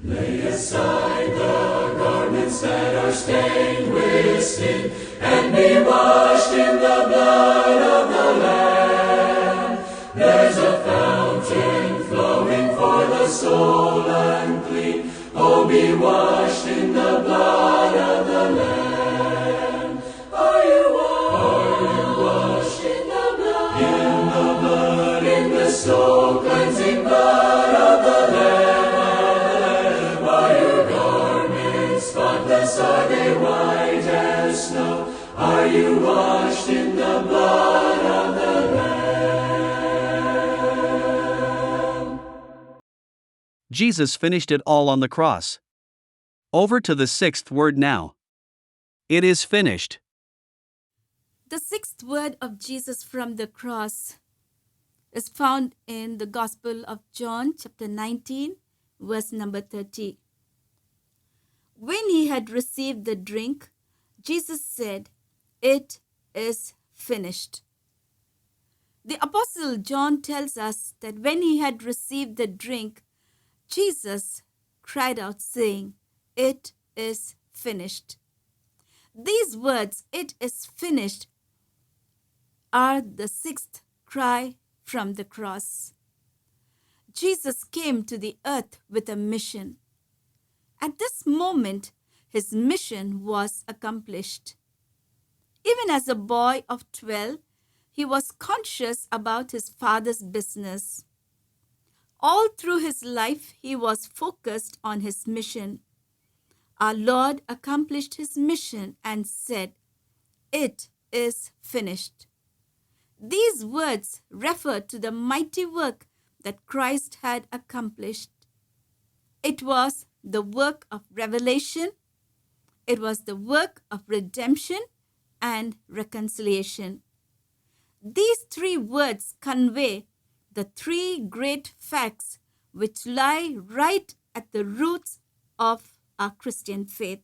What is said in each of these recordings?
Lay aside the garments that are stained with sin, and be washed in the blood of the Lamb. There's a fountain flowing for the soul unclean. Oh, be washed in the blood of the Lamb. Are you washed in the blood? In the blood, in the soul cleansing blood of the Lamb. Are your garments spotless? Are they white as snow? Are you washed in the blood of the Lamb? Jesus finished it all on the cross. Over to the sixth word now. It is finished. The sixth word of Jesus from the cross is found in the Gospel of John, chapter 19, verse number 30. When he had received the drink, Jesus said, "It is finished." The Apostle John tells us that when he had received the drink, Jesus cried out, saying, "It is finished." These words, "It is finished," are the sixth cry from the cross. Jesus came to the earth with a mission. At this moment, his mission was accomplished. Even as a boy of 12, he was conscious about his Father's business. All through his life, he was focused on his mission. Our Lord accomplished his mission and said, "It is finished." These words refer to the mighty work that Christ had accomplished. It was the work of revelation, it was the work of redemption and reconciliation. These three words convey the three great facts which lie right at the roots of our Christian faith.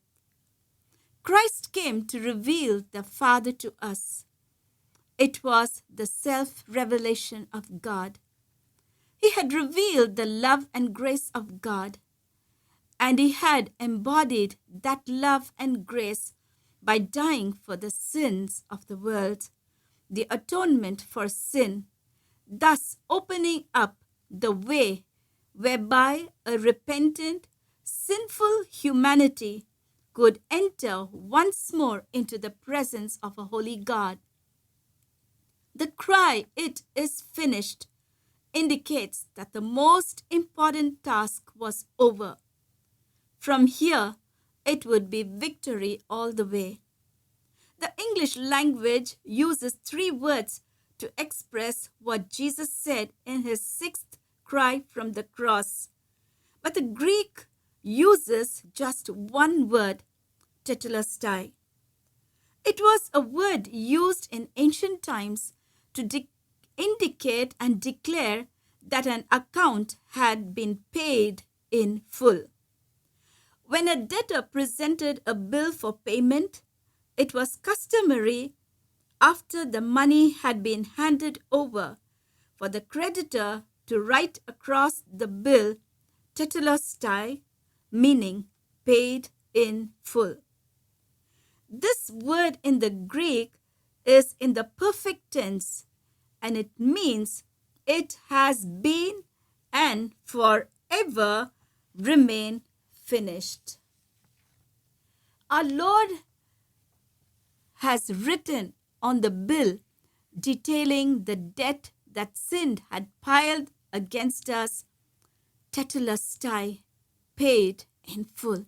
Christ came to reveal the Father to us. It was the self-revelation of God. He had revealed the love and grace of God, and he had embodied that love and grace by dying for the sins of the world, the atonement for sin, thus opening up the way whereby a repentant, sinful humanity could enter once more into the presence of a holy God. The cry, "It is finished," indicates that the most important task was over. From here, it would be victory all the way. The English language uses three words to express what Jesus said in his sixth cry from the cross. But the Greek uses just one word, tetelestai. It was a word used in ancient times to indicate and declare that an account had been paid in full. When a debtor presented a bill for payment, it was customary, after the money had been handed over, for the creditor to write across the bill tetelestai, meaning paid in full. This word in the Greek is in the perfect tense, and it means it has been and forever remain finished. Our Lord has written on the bill detailing the debt that sin had piled against us, tetelestai, paid in full.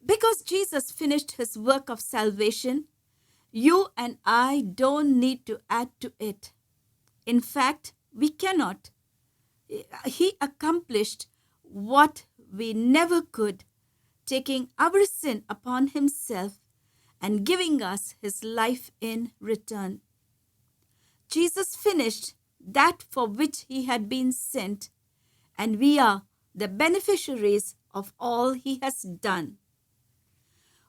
Because Jesus finished his work of salvation, you and I don't need to add to it. In fact, we cannot. He accomplished what we never could, taking our sin upon himself and giving us his life in return. Jesus finished that for which he had been sent, and we are the beneficiaries of all he has done.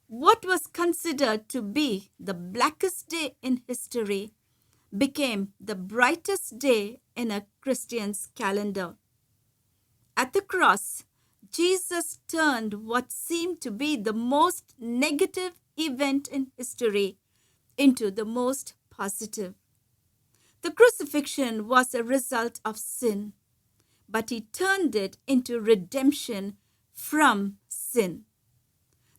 What was considered to be the blackest day in history became the brightest day in a Christian's calendar. At the cross, Jesus turned what seemed to be the most negative event in history into the most positive. The crucifixion was a result of sin, but he turned it into redemption from sin.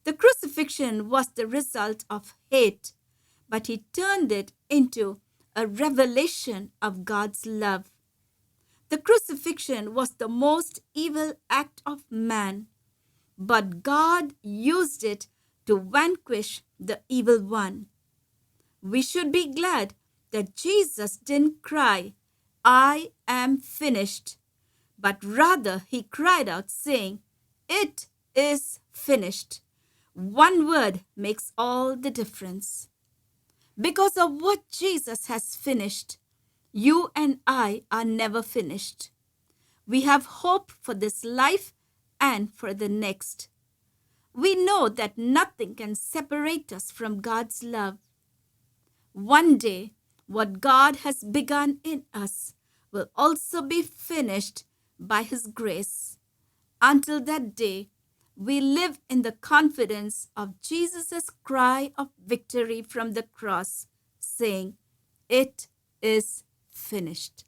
The crucifixion was the result of hate, but he turned it into a revelation of God's love. The crucifixion was the most evil act of man, but God used it to vanquish the evil one. We should be glad that Jesus didn't cry, "I am finished," but rather he cried out saying, "It is finished." One word makes all the difference. Because of what Jesus has finished, you and I are never finished. We have hope for this life and for the next. We know that nothing can separate us from God's love. One day, what God has begun in us will also be finished by His grace. Until that day, we live in the confidence of Jesus' cry of victory from the cross, saying, "It is finished."